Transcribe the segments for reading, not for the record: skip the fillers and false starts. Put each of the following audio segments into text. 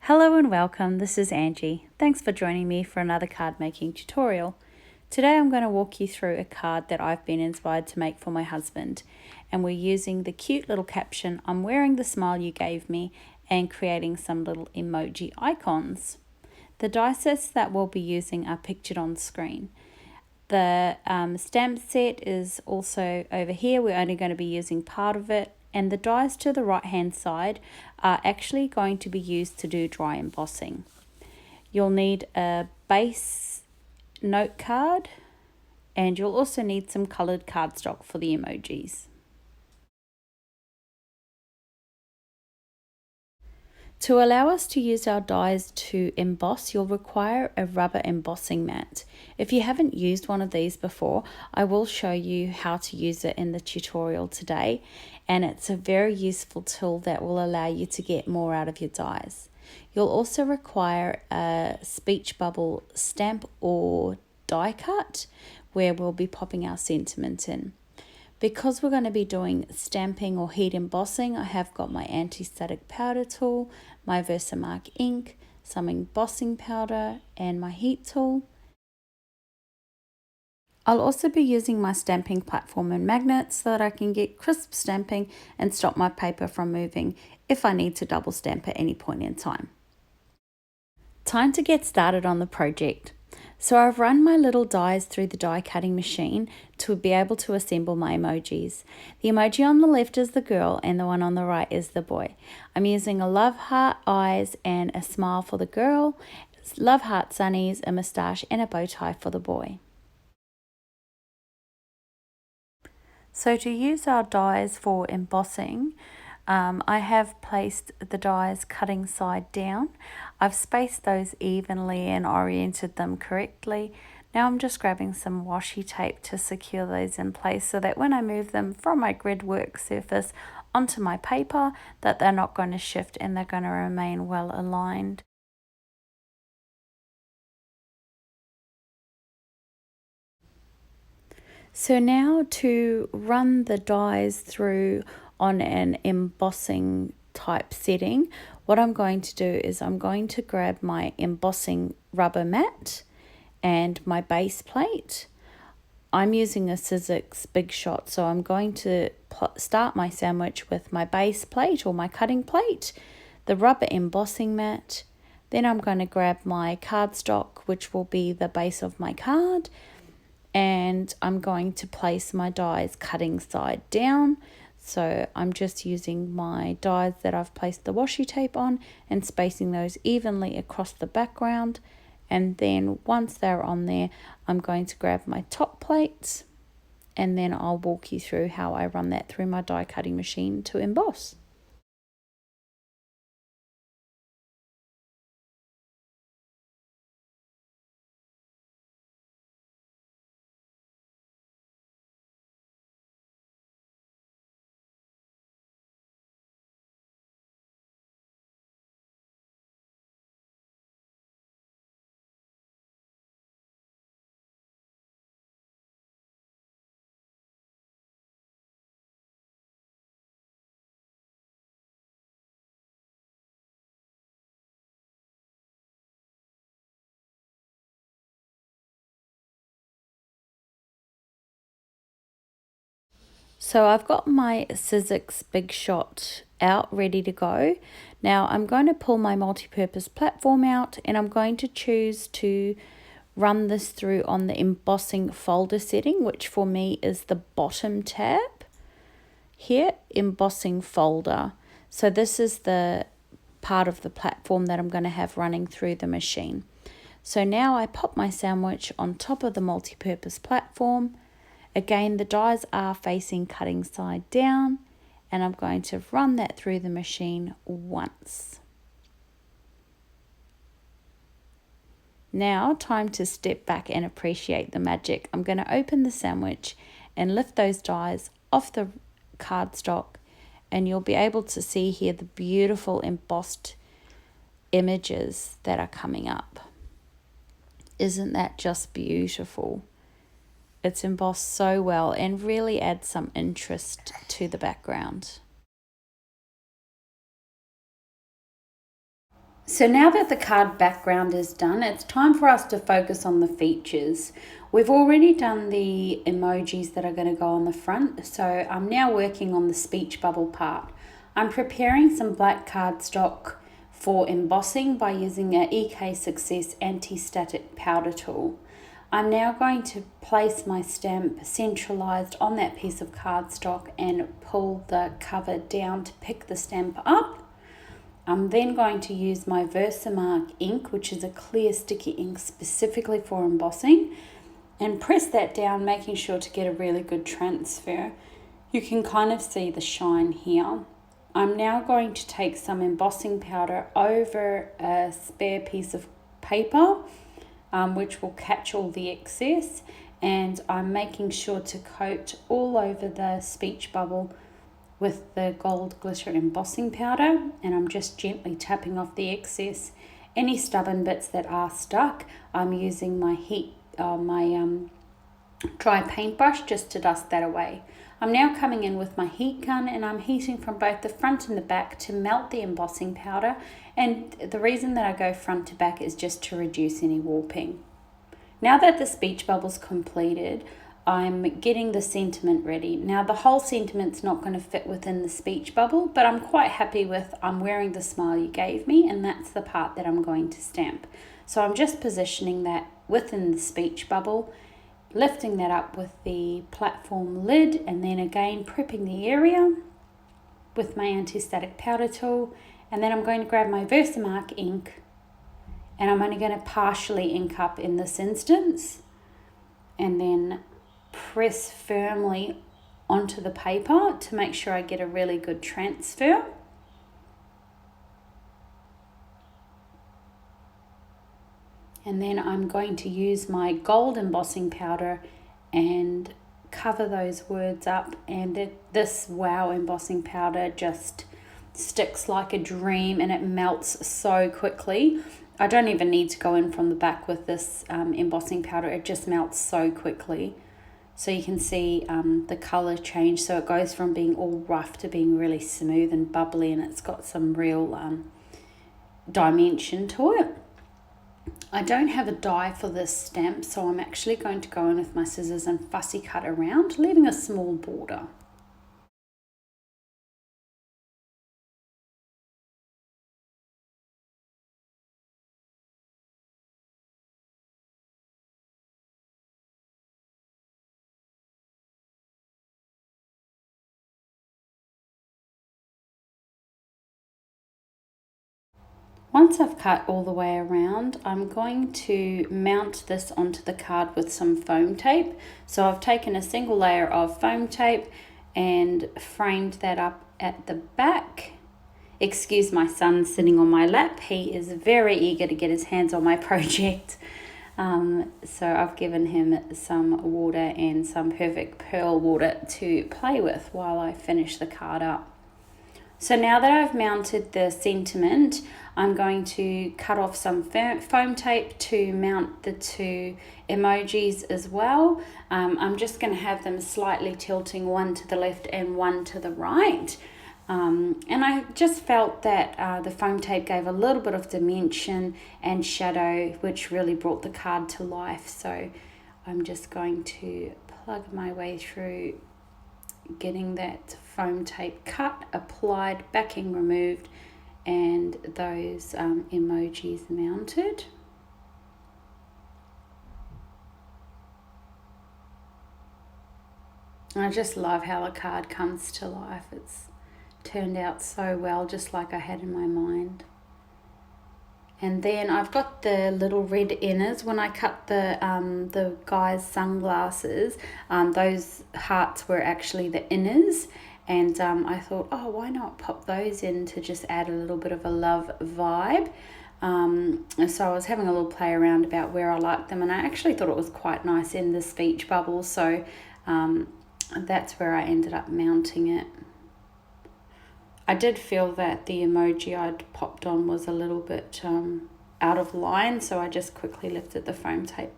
Hello and welcome, this is Angie. Thanks for joining me for another card making tutorial. Today I'm going to walk you through a card that I've been inspired to make for my husband, and we're using the cute little caption, "I'm wearing the smile you gave me," and creating some little emoji icons. The die sets that we'll be using are pictured on screen. The stamp set is also over here. We're only going to be using part of it, and the dies to the right hand side are actually going to be used to do dry embossing. You'll need a base note card, and you'll also need some coloured cardstock for the emojis. To allow us to use our dies to emboss, you'll require a rubber embossing mat. If you haven't used one of these before, I will show you how to use it in the tutorial today, and it's a very useful tool that will allow you to get more out of your dies. You'll also require a speech bubble stamp or die cut where we'll be popping our sentiment in. Because we're going to be doing stamping or heat embossing, I have got my anti-static powder tool, my Versamark ink, some embossing powder, and my heat tool. I'll also be using my stamping platform and magnets so that I can get crisp stamping and stop my paper from moving if I need to double stamp at any point in time. Time to get started on the project. So I've run my little dies through the die cutting machine to be able to assemble my emojis. The emoji on the left is the girl and the one on the right is the boy. I'm using a love heart, eyes, and a smile for the girl, love heart sunnies, a moustache, and a bow tie for the boy. So to use our dies for embossing, I have placed the dies cutting side down. I've spaced those evenly and oriented them correctly. Now I'm just grabbing some washi tape to secure those in place so that when I move them from my grid work surface onto my paper, that they're not going to shift and they're going to remain well aligned. So now to run the dies through on an embossing type setting, what I'm going to do is I'm going to grab my embossing rubber mat and my base plate. I'm using a Sizzix Big Shot, so I'm going to start my sandwich with my base plate or my cutting plate, the rubber embossing mat. Then I'm going to grab my cardstock, which will be the base of my card, and I'm going to place my dies cutting side down. So I'm just using my dies that I've placed the washi tape on and spacing those evenly across the background. And then once they're on there, I'm going to grab my top plates and then I'll walk you through how I run that through my die cutting machine to emboss. So I've got my Sizzix Big Shot out ready to go. Now I'm going to pull my multi-purpose platform out and I'm going to choose to run this through on the embossing folder setting, which for me is the bottom tab. Here, embossing folder. So this is the part of the platform that I'm going to have running through the machine. So now I pop my sandwich on top of the multi-purpose platform. Again, the dies are facing cutting side down, and I'm going to run that through the machine once. Now, time to step back and appreciate the magic. I'm going to open the sandwich and lift those dies off the cardstock, and you'll be able to see here the beautiful embossed images that are coming up. Isn't that just beautiful? It's embossed so well and really adds some interest to the background. So now that the card background is done, it's time for us to focus on the features. We've already done the emojis that are going to go on the front, so I'm now working on the speech bubble part. I'm preparing some black cardstock for embossing by using an EK Success anti-static powder tool. I'm now going to place my stamp centralized on that piece of cardstock and pull the cover down to pick the stamp up. I'm then going to use my Versamark ink, which is a clear sticky ink specifically for embossing, and press that down, making sure to get a really good transfer. You can kind of see the shine here. I'm now going to take some embossing powder over a spare piece of paper, which will catch all the excess, and I'm making sure to coat all over the speech bubble with the gold glitter embossing powder, and I'm just gently tapping off the excess. Any stubborn bits that are stuck, I'm using my dry paintbrush just to dust that away. I'm now coming in with my heat gun, and I'm heating from both the front and the back to melt the embossing powder, and the reason that I go front to back is just to reduce any warping. Now that the speech bubble's completed, I'm getting the sentiment ready. Now the whole sentiment's not going to fit within the speech bubble, but I'm quite happy with I'm wearing the smile you gave me, and that's the part that I'm going to stamp. So I'm just positioning that within the speech bubble, lifting that up with the platform lid, and then again prepping the area with my anti-static powder tool, and then I'm going to grab my Versamark ink, and I'm only going to partially ink up in this instance, and then press firmly onto the paper to make sure I get a really good transfer. And then I'm going to use my gold embossing powder and cover those words up, and this wow embossing powder just sticks like a dream, and it melts so quickly. I don't even need to go in from the back with this embossing powder, it just melts so quickly. So you can see the colour change, so it goes from being all rough to being really smooth and bubbly, and it's got some real dimension to it. I don't have a die for this stamp, so I'm actually going to go in with my scissors and fussy cut around, leaving a small border. Once I've cut all the way around, I'm going to mount this onto the card with some foam tape. So I've taken a single layer of foam tape and framed that up at the back. Excuse my son sitting on my lap, he is very eager to get his hands on my project. So I've given him some water and some perfect pearl water to play with while I finish the card up. So now that I've mounted the sentiment, I'm going to cut off some foam tape to mount the two emojis as well. I'm just going to have them slightly tilting, one to the left and one to the right. And I just felt that the foam tape gave a little bit of dimension and shadow, which really brought the card to life. So I'm just going to plug my way through getting that foam tape cut, applied, backing removed, and those emojis mounted. I just love how the card comes to life. It's turned out so well, just like I had in my mind. And then I've got the little red inners. When I cut the guy's sunglasses, those hearts were actually the inners. And I thought, oh, why not pop those in to just add a little bit of a love vibe. So I was having a little play around about where I liked them, and I actually thought it was quite nice in the speech bubble. So that's where I ended up mounting it. I did feel that the emoji I'd popped on was a little bit out of line, so I just quickly lifted the foam tape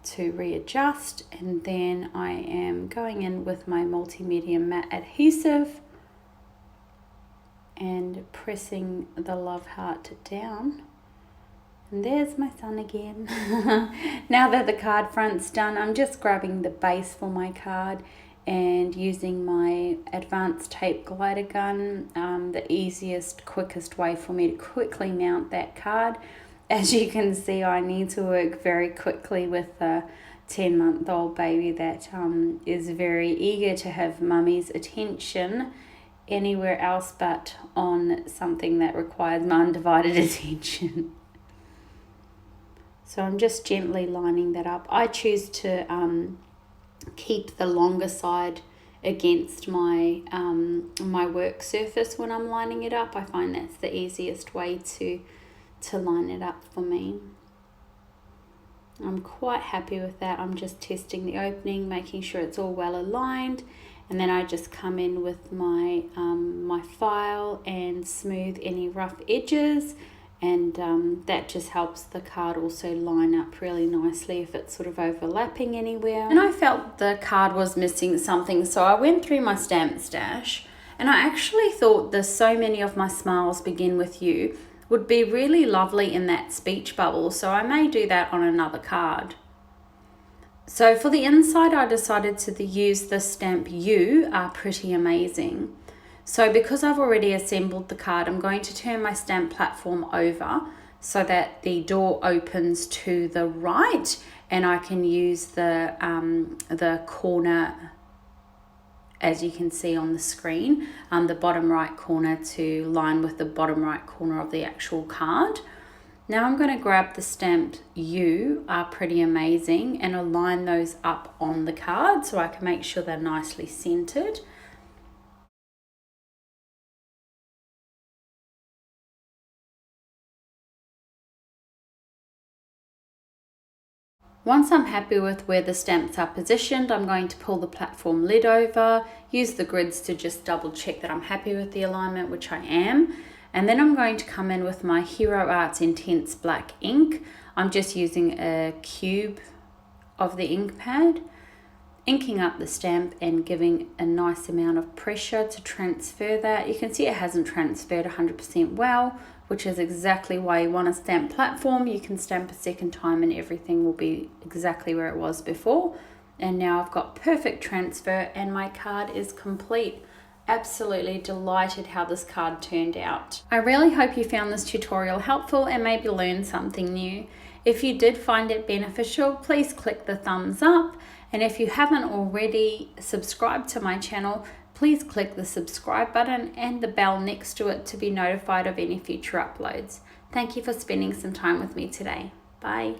to readjust, and then I am going in with my multimedia matte adhesive and pressing the love heart down. And there's my son again. Now that the card front's done, I'm just grabbing the base for my card and using my advanced tape glider gun, the easiest, quickest way for me to quickly mount that card. As you can see, I need to work very quickly with a 10-month-old baby that is very eager to have mummy's attention anywhere else but on something that requires my undivided attention. So I'm just gently lining that up. I choose to keep the longer side against my my work surface when I'm lining it up. I find that's the easiest way to line it up for me. I'm quite happy with that. I'm just testing the opening, making sure it's all well aligned, and then I just come in with my my file and smooth any rough edges. And that just helps the card also line up really nicely if it's sort of overlapping anywhere. And I felt the card was missing something, so I went through my stamp stash, and I actually thought the "So Many of My Smiles Begin With You" would be really lovely in that speech bubble, so I may do that on another card. So for the inside, I decided to use the stamp "You Are Pretty Amazing." So because I've already assembled the card, I'm going to turn my stamp platform over so that the door opens to the right, and I can use the corner, as you can see on the screen, the bottom right corner to line with the bottom right corner of the actual card. Now I'm going to grab the stamp "You Are Pretty Amazing" and align those up on the card so I can make sure they're nicely centered. Once I'm happy with where the stamps are positioned, I'm going to pull the platform lid over, use the grids to just double check that I'm happy with the alignment, which I am. And then I'm going to come in with my Hero Arts Intense Black ink. I'm just using a cube of the ink pad, inking up the stamp and giving a nice amount of pressure to transfer that. You can see it hasn't transferred 100% well, which is exactly why you want a stamp platform. You can stamp a second time and everything will be exactly where it was before. And now I've got perfect transfer and my card is complete. Absolutely delighted how this card turned out. I really hope you found this tutorial helpful and maybe learned something new. If you did find it beneficial, please click the thumbs up. And if you haven't already subscribed to my channel, please click the subscribe button and the bell next to it to be notified of any future uploads. Thank you for spending some time with me today. Bye.